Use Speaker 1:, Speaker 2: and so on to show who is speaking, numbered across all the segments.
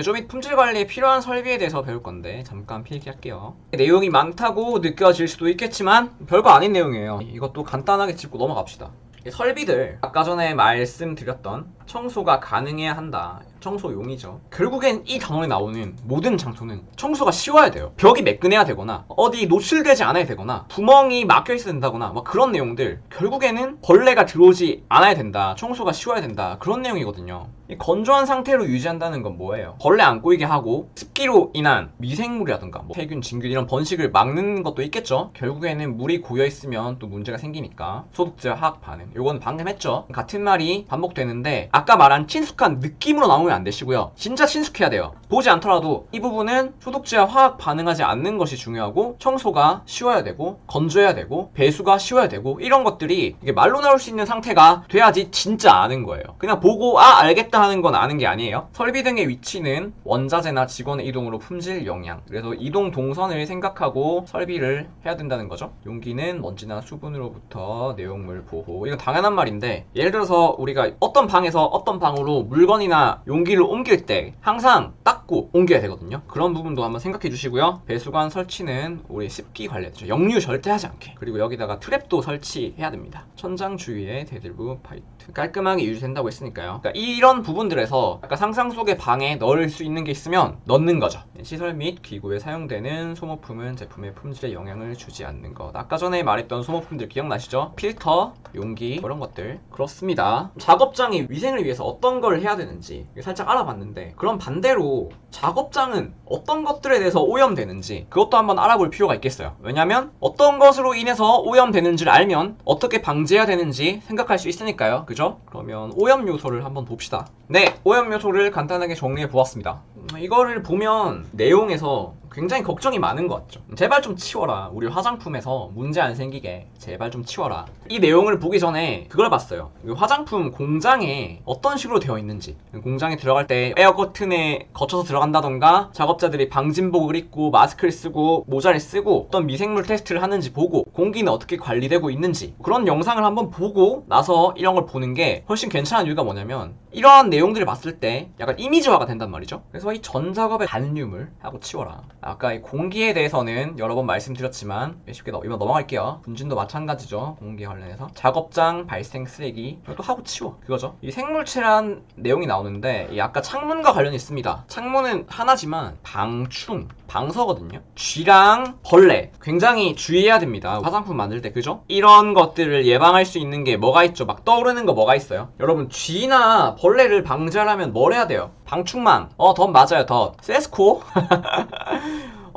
Speaker 1: 제조 및 품질 관리에 필요한 설비에 대해서 배울 건데 잠깐 필기할게요. 내용이 많다고 느껴질 수도 있겠지만 별거 아닌 내용이에요. 이것도 간단하게 짚고 넘어갑시다. 설비들, 아까 전에 말씀드렸던 청소가 가능해야 한다. 청소용이죠. 결국엔 이 단원에 나오는 모든 장소는 청소가 쉬워야 돼요. 벽이 매끈해야 되거나 어디 노출되지 않아야 되거나 구멍이 막혀 있어야 된다거나 뭐 그런 내용들, 결국에는 벌레가 들어오지 않아야 된다, 청소가 쉬워야 된다, 그런 내용이거든요. 이 건조한 상태로 유지한다는 건 뭐예요? 벌레 안 꼬이게 하고 습기로 인한 미생물이라든가 뭐 세균, 진균 이런 번식을 막는 것도 있겠죠. 결국에는 물이 고여 있으면 또 문제가 생기니까 소독제와 화학 반응, 요건 방금 했죠. 같은 말이 반복되는데 아까 말한 친숙한 느낌으로 나오면 안 되시고요. 진짜 친숙해야 돼요. 보지 않더라도 이 부분은 소독제와 화학 반응하지 않는 것이 중요하고 청소가 쉬워야 되고 건조해야 되고 배수가 쉬워야 되고 이런 것들이 이게 말로 나올 수 있는 상태가 돼야지 진짜 아는 거예요. 그냥 보고 알겠다 하는 건 아는 게 아니에요. 설비 등의 위치는 원자재나 직원의 이동으로 품질 영향, 그래서 이동 동선을 생각하고 설비를 해야 된다는 거죠. 용기는 먼지나 수분으로부터 내용물 보호, 이건 당연한 말인데 예를 들어서 우리가 어떤 방에서 어떤 방으로 물건이나 용기를 옮길 때 항상 닦고 옮겨야 되거든요. 그런 부분도 한번 생각해 주시고요. 배수관 설치는 우리 습기 관리죠. 역류 절대 하지 않게. 그리고 여기다가 트랩도 설치해야 됩니다. 천장 주위에 대들부 파이트 깔끔하게 유지된다고 했으니까요. 그러니까 이런 부분들에서 아까 상상 속의 방에 넣을 수 있는 게 있으면 넣는 거죠. 시설 및 기구에 사용되는 소모품은 제품의 품질에 영향을 주지 않는 것. 아까 전에 말했던 소모품들 기억나시죠? 필터, 용기, 그런 것들. 그렇습니다. 작업장의 위생을 위해서 어떤 걸 해야 되는지 살짝 알아봤는데, 그럼 반대로 작업장은 어떤 것들에 대해서 오염되는지 그것도 한번 알아볼 필요가 있겠어요. 왜냐면 어떤 것으로 인해서 오염되는지를 알면 어떻게 방지해야 되는지 생각할 수 있으니까요. 그죠? 그러면 오염 요소를 한번 봅시다. 네, 오염 요소를 간단하게 정리해 보았습니다. 이거를 보면 내용에서 굉장히 걱정이 많은 것 같죠. 제발 좀 치워라. 우리 화장품에서 문제 안 생기게 제발 좀 치워라. 이 내용을 보기 전에 그걸 봤어요. 화장품 공장에 어떤 식으로 되어 있는지, 공장에 들어갈 때 에어 커튼에 거쳐서 들어간다던가 작업자들이 방진복을 입고 마스크를 쓰고 모자를 쓰고 어떤 미생물 테스트를 하는지 보고 공기는 어떻게 관리되고 있는지 그런 영상을 한번 보고 나서 이런 걸 보는 게 훨씬 괜찮은 이유가 뭐냐면 이러한 내용들을 봤을 때 약간 이미지화가 된단 말이죠. 그래서 이 전 작업의 잔류물 하고 치워라. 아까 이 공기에 대해서는 여러 번 말씀드렸지만 쉽게 이번 넘어갈게요. 분진도 마찬가지죠. 공기 관련해서 작업장 발생 쓰레기 또 하고 치워, 그거죠. 이 생물체란 내용이 나오는데 이 아까 창문과 관련이 있습니다. 창문은 하나지만 방충, 방서거든요. 쥐랑 벌레 굉장히 주의해야 됩니다. 화장품 만들 때, 그죠? 이런 것들을 예방할 수 있는 게 뭐가 있죠? 막 떠오르는 거 뭐가 있어요? 여러분, 쥐나 벌레를 방지하려면 뭘 해야 돼요? 방충망, 덧 맞아요. 덧. 세스코?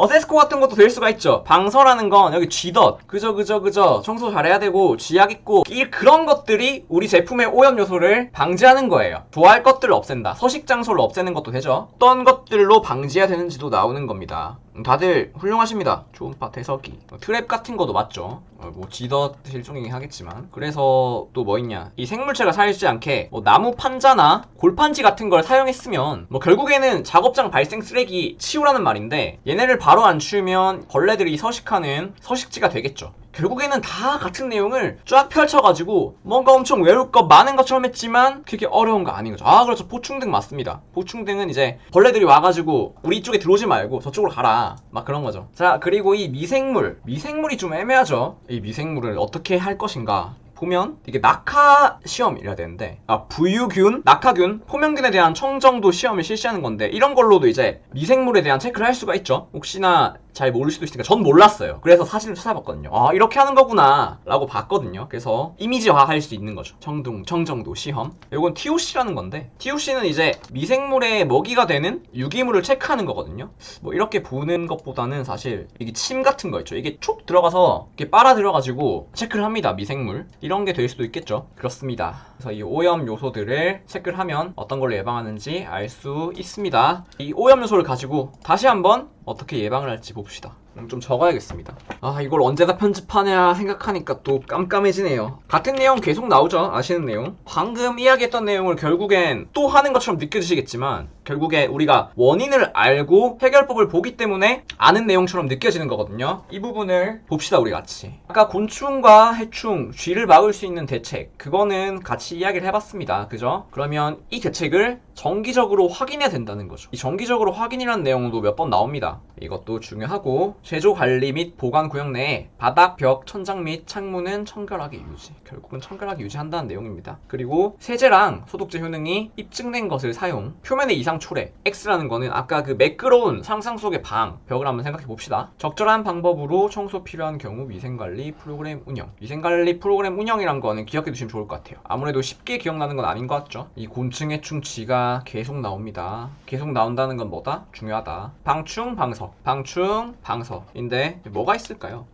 Speaker 1: 세스코 같은 것도 될 수가 있죠. 방서라는 건 여기 쥐덧, 그저 청소 잘해야 되고 쥐약 있고 그런 것들이 우리 제품의 오염 요소를 방지하는 거예요. 좋아할 것들을 없앤다. 서식 장소를 없애는 것도 되죠. 어떤 것들로 방지해야 되는지도 나오는 겁니다. 다들 훌륭하십니다. 초음파 태서기, 트랩 같은 것도 맞죠. 뭐 쥐덧 일종이긴 하겠지만. 그래서 또 뭐 있냐, 이 생물체가 살지 않게 나무 판자나 골판지 같은 걸 사용했으면 결국에는 작업장 발생 쓰레기 치우라는 말인데, 얘네를 바로 안 치우면 벌레들이 서식하는 서식지가 되겠죠. 결국에는 다 같은 내용을 쫙 펼쳐가지고 뭔가 엄청 외울 것 많은 것처럼 했지만 그렇게 어려운 거 아닌 거죠. 그렇죠. 보충등 맞습니다. 보충등은 이제 벌레들이 와가지고 우리 이쪽에 들어오지 말고 저쪽으로 가라, 막 그런 거죠. 자, 그리고 이 미생물이 좀 애매하죠. 이 미생물을 어떻게 할 것인가 보면 이게 낙하 시험이라 되는데, 부유균, 낙하균, 포면균에 대한 청정도 시험을 실시하는 건데, 이런 걸로도 이제 미생물에 대한 체크를 할 수가 있죠. 혹시나 잘 모를 수도 있으니까. 전 몰랐어요. 그래서 사진을 찾아봤거든요. 이렇게 하는 거구나 라고 봤거든요. 그래서 이미지화 할 수 있는 거죠. 청정도 시험. 이건 TOC라는 건데, TOC는 이제 미생물의 먹이가 되는 유기물을 체크하는 거거든요. 뭐 이렇게 보는 것보다는 사실 이게 침 같은 거 있죠. 이게 촉 들어가서 이렇게 빨아 들어가지고 체크를 합니다. 미생물 이런 게 될 수도 있겠죠. 그렇습니다. 그래서 이 오염 요소들을 체크를 하면 어떤 걸로 예방하는지 알 수 있습니다. 이 오염 요소를 가지고 다시 한번 어떻게 예방을 할지 봅시다. 좀 적어야겠습니다. 아, 이걸 언제 다 편집하냐 생각하니까 또 깜깜해지네요. 같은 내용 계속 나오죠. 아시는 내용. 방금 이야기했던 내용을 결국엔 또 하는 것처럼 느껴지시겠지만 결국에 우리가 원인을 알고 해결법을 보기 때문에 아는 내용처럼 느껴지는 거거든요. 이 부분을 봅시다, 우리 같이. 아까 곤충과 해충, 쥐를 막을 수 있는 대책, 그거는 같이 이야기를 해봤습니다. 그죠? 그러면 이 대책을 정기적으로 확인해야 된다는 거죠. 이 정기적으로 확인이라는 내용도 몇 번 나옵니다. 이것도 중요하고, 제조 관리 및 보관 구역 내에 바닥, 벽, 천장 및 창문은 청결하게 유지. 결국은 청결하게 유지한다는 내용입니다. 그리고 세제랑 소독제 효능이 입증된 것을 사용. 표면의 이상 초래. X라는 거는 아까 그 매끄러운 상상 속의 방, 벽을 한번 생각해 봅시다. 적절한 방법으로 청소 필요한 경우 위생관리 프로그램 운영. 위생관리 프로그램 운영이란 거는 기억해 두시면 좋을 것 같아요. 아무래도 쉽게 기억나는 건 아닌 것 같죠. 이 곤충, 해충, 쥐가 계속 나옵니다. 계속 나온다는 건 뭐다? 중요하다. 방충, 방서. 방충, 방서인데 뭐가 있을까요?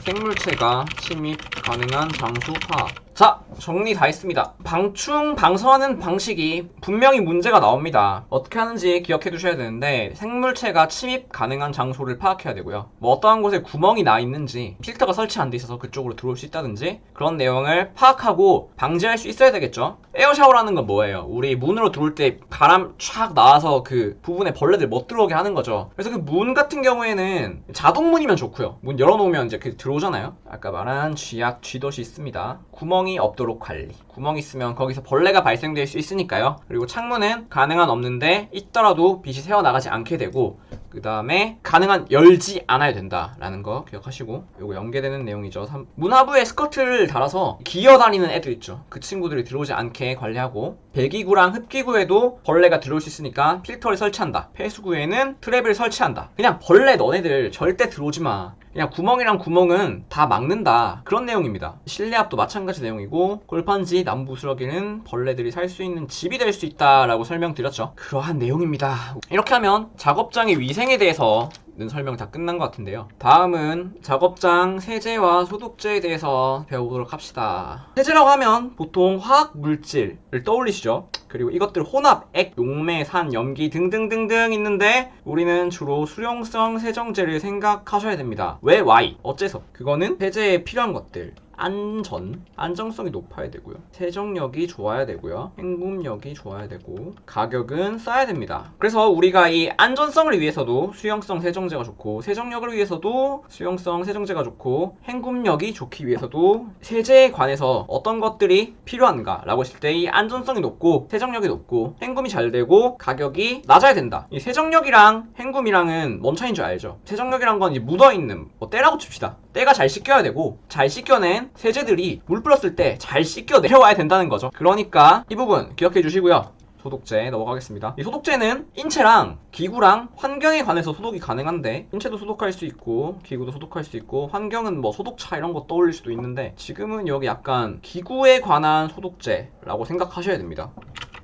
Speaker 1: 생물체가 침입 가능한 장소 파악. 자, 정리 다 했습니다. 방충, 방서하는 방식이 분명히 문제가 나옵니다. 어떻게 하는지 기억해 두셔야 되는데, 생물체가 침입 가능한 장소를 파악해야 되고요. 뭐 어떠한 곳에 구멍이 나 있는지, 필터가 설치 안 돼 있어서 그쪽으로 들어올 수 있다든지 그런 내용을 파악하고 방지할 수 있어야 되겠죠. 에어샤워라는 건 뭐예요? 우리 문으로 들어올 때 바람 촥 나와서 그 부분에 벌레들 못 들어오게 하는 거죠. 그래서 그 문 같은 경우에는 자동문이면 좋고요. 문 열어놓으면 이제 그 들어오잖아요. 아까 말한 쥐약, 쥐덫이 있습니다. 구멍이 없도록 관리. 구멍이 있으면 거기서 벌레가 발생될 수 있으니까요. 그리고 창문은 가능한 없는데 있더라도 빛이 새어나가지 않게 되고, 그 다음에 가능한 열지 않아야 된다라는 거 기억하시고, 요거 연계되는 내용이죠. 문 하부에 스커트를 달아서 기어다니는 애들 있죠. 그 친구들이 들어오지 않게 관리하고, 배기구랑 흡기구에도 벌레가 들어올 수 있으니까 필터를 설치한다. 폐수구에는 트랩을 설치한다. 그냥 벌레 너네들 절대 들어오지 마. 그냥 구멍이랑 구멍은 다 막는다. 그런 내용입니다. 실내압도 마찬가지 내용이고, 골판지, 남부스러기는 벌레들이 살 수 있는 집이 될 수 있다라고 설명드렸죠. 그러한 내용입니다. 이렇게 하면 작업장의 위생에 대해서는 설명 다 끝난 것 같은데요. 다음은 작업장 세제와 소독제에 대해서 배워보도록 합시다. 세제라고 하면 보통 화학 물질을 떠올리시죠. 그리고 이것들 혼합, 액, 용매, 산, 염기 등등등등 있는데 우리는 주로 수용성 세정제를 생각하셔야 됩니다. 왜 Y? 어째서? 그거는 세제에 필요한 것들. 안정성이 높아야 되고요. 세정력이 좋아야 되고요. 헹굼력이 좋아야 되고, 가격은 싸야 됩니다. 그래서 우리가 이 안전성을 위해서도 수용성 세정제가 좋고, 세정력을 위해서도 수용성 세정제가 좋고, 헹굼력이 좋기 위해서도 세제에 관해서 어떤 것들이 필요한가 라고 했을 때 이 안전성이 높고, 세정력이 높고, 헹굼이 잘 되고, 가격이 낮아야 된다. 이 세정력이랑 헹굼이랑은 뭔 차이인 줄 알죠? 세정력이란 건 이제 묻어있는, 뭐 때라고 칩시다. 때가 잘 씻겨야 되고, 잘 씻겨낸 세제들이 물 뿌렸을 때 잘 씻겨 내려와야 된다는 거죠. 그러니까 이 부분 기억해 주시고요. 소독제 넘어가겠습니다. 이 소독제는 인체랑 기구랑 환경에 관해서 소독이 가능한데, 인체도 소독할 수 있고 기구도 소독할 수 있고, 환경은 뭐 소독차 이런 거 떠올릴 수도 있는데, 지금은 여기 약간 기구에 관한 소독제라고 생각하셔야 됩니다.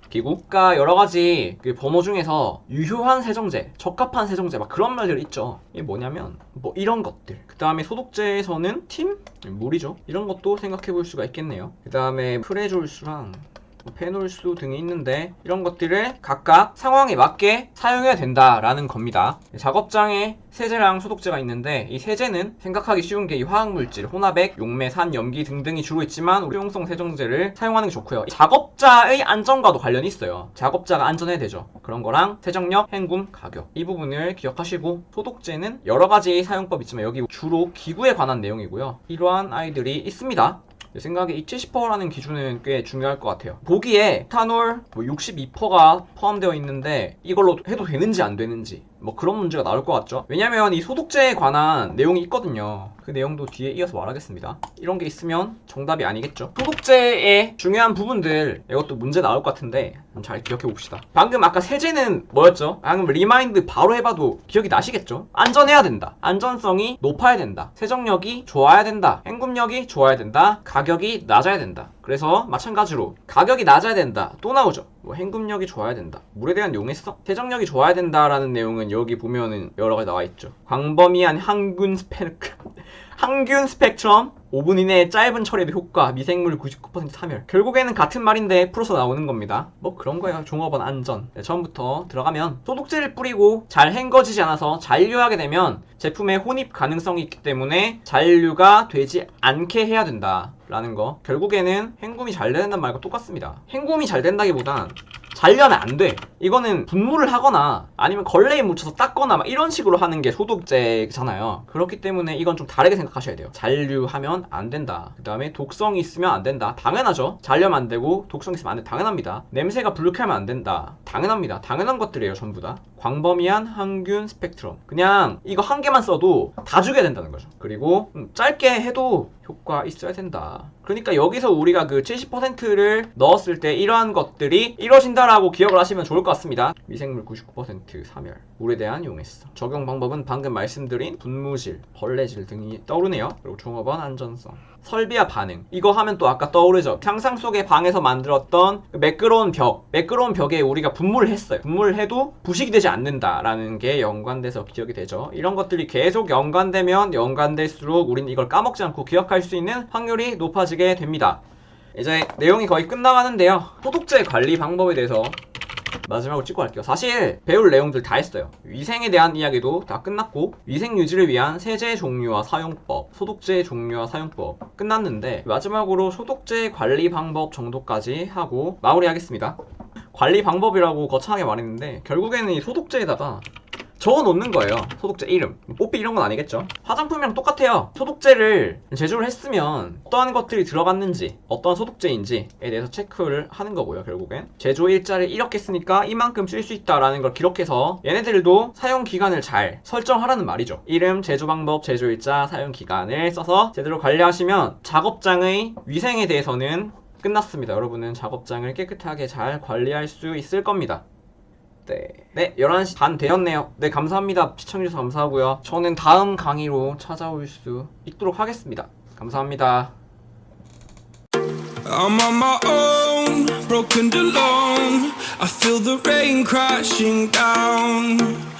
Speaker 1: 기구가 여러가지 그 번호 중에서 유효한 세정제, 적합한 세정제 막 그런 말들 있죠. 이게 뭐냐면 뭐 이런 것들. 그 다음에 소독제에서는 팀? 물이죠. 이런 것도 생각해 볼 수가 있겠네요. 그 다음에 프레졸수랑 페놀수 등이 있는데, 이런 것들을 각각 상황에 맞게 사용해야 된다라는 겁니다. 작업장에 세제랑 소독제가 있는데, 이 세제는 생각하기 쉬운 게 이 화학물질, 혼합액, 용매, 산, 염기 등등이 주로 있지만 우리 수용성 세정제를 사용하는 게 좋고요. 작업자의 안전과도 관련이 있어요. 작업자가 안전해야 되죠. 그런 거랑 세정력, 헹굼, 가격, 이 부분을 기억하시고, 소독제는 여러 가지 사용법 있지만 여기 주로 기구에 관한 내용이고요. 이러한 아이들이 있습니다. 제 생각에 이 70%라는 기준은 꽤 중요할 것 같아요. 보기에 에탄올 62%가 포함되어 있는데 이걸로 해도 되는지 안 되는지 뭐 그런 문제가 나올 것 같죠. 왜냐면 이 소독제에 관한 내용이 있거든요. 그 내용도 뒤에 이어서 말하겠습니다. 이런 게 있으면 정답이 아니겠죠. 소독제의 중요한 부분들, 이것도 문제 나올 것 같은데 잘 기억해 봅시다. 방금 아까 세제는 뭐였죠? 방금 리마인드 바로 해봐도 기억이 나시겠죠? 안전해야 된다. 안전성이 높아야 된다. 세정력이 좋아야 된다. 헹굼력이 좋아야 된다. 가격이 낮아야 된다. 그래서 마찬가지로 가격이 낮아야 된다. 또 나오죠. 뭐 헹굼력이 좋아야 된다. 물에 대한 용해성? 세정력이 좋아야 된다라는 내용은 여기 보면은 여러 가지 나와 있죠. 광범위한 항균 스펙트럼, 5분 이내에 짧은 처리에도 효과, 미생물 99% 사멸. 결국에는 같은 말인데 풀어서 나오는 겁니다. 뭐 그런 거예요. 종업원 안전. 네, 처음부터 들어가면 소독제를 뿌리고 잘 헹궈지지 않아서 잔류하게 되면 제품의 혼입 가능성이 있기 때문에 잔류가 되지 않게 해야 된다 라는 거. 결국에는 헹굼이 잘 된다는 말과 똑같습니다. 헹굼이 잘 된다기보단 잔류하면 안 돼. 이거는 분무를 하거나 아니면 걸레에 묻혀서 닦거나 막 이런 식으로 하는 게 소독제잖아요. 그렇기 때문에 이건 좀 다르게 생각하셔야 돼요. 잔류하면 안 된다. 그 다음에 독성이 있으면 안 된다. 당연하죠. 잔류하면 안 되고 독성이 있으면 안 된다. 당연합니다. 냄새가 불쾌하면 안 된다. 당연합니다. 당연한 것들이에요. 전부 다. 광범위한 항균 스펙트럼. 그냥 이거 한 개만 써도 다 죽여야 된다는 거죠. 그리고 짧게 해도 효과 있어야 된다. 그러니까 여기서 우리가 그 70%를 넣었을 때 이러한 것들이 이루어진다라고 기억을 하시면 좋을 것 같습니다. 미생물 99% 사멸, 물에 대한 용해성. 적용 방법은 방금 말씀드린 분무질, 벌레질 등이 떠오르네요. 그리고 종업원 안전성. 설비와 반응. 이거 하면 또 아까 떠오르죠. 상상 속의 방에서 만들었던 그 매끄러운 벽. 매끄러운 벽에 우리가 분무를 했어요. 분무를 해도 부식이 되지 않는다라는 게 연관돼서 기억이 되죠. 이런 것들이 계속 연관되면 연관될수록 우리는 이걸 까먹지 않고 기억할 수 있는 확률이 높아지게 됩니다. 이제 내용이 거의 끝나가는데요. 소독제 관리 방법에 대해서 마지막으로 찍고 갈게요. 사실 배울 내용들 다 했어요. 위생에 대한 이야기도 다 끝났고, 위생 유지를 위한 세제 종류와 사용법, 소독제 종류와 사용법 끝났는데, 마지막으로 소독제 관리 방법 정도까지 하고 마무리하겠습니다. 관리 방법이라고 거창하게 말했는데 결국에는 이 소독제에다가 적어 놓는 거예요. 소독제 이름. 뽀삐 이런 건 아니겠죠. 화장품이랑 똑같아요. 소독제를 제조를 했으면 어떠한 것들이 들어갔는지, 어떠한 소독제인지에 대해서 체크를 하는 거고요. 결국엔 제조 일자를 이렇게 쓰니까 이만큼 쓸 수 있다라는 걸 기록해서 얘네들도 사용 기간을 잘 설정하라는 말이죠. 이름, 제조 방법, 제조 일자, 사용 기간을 써서 제대로 관리하시면 작업장의 위생에 대해서는 끝났습니다. 여러분은 작업장을 깨끗하게 잘 관리할 수 있을 겁니다. 네, 11시 반 되었네요. 네, 감사합니다. 시청해주셔서 감사하고요. 저는 다음 강의로 찾아올 수 있도록 하겠습니다. 감사합니다. I'm on my own, broken alone. I feel the rain crashing down.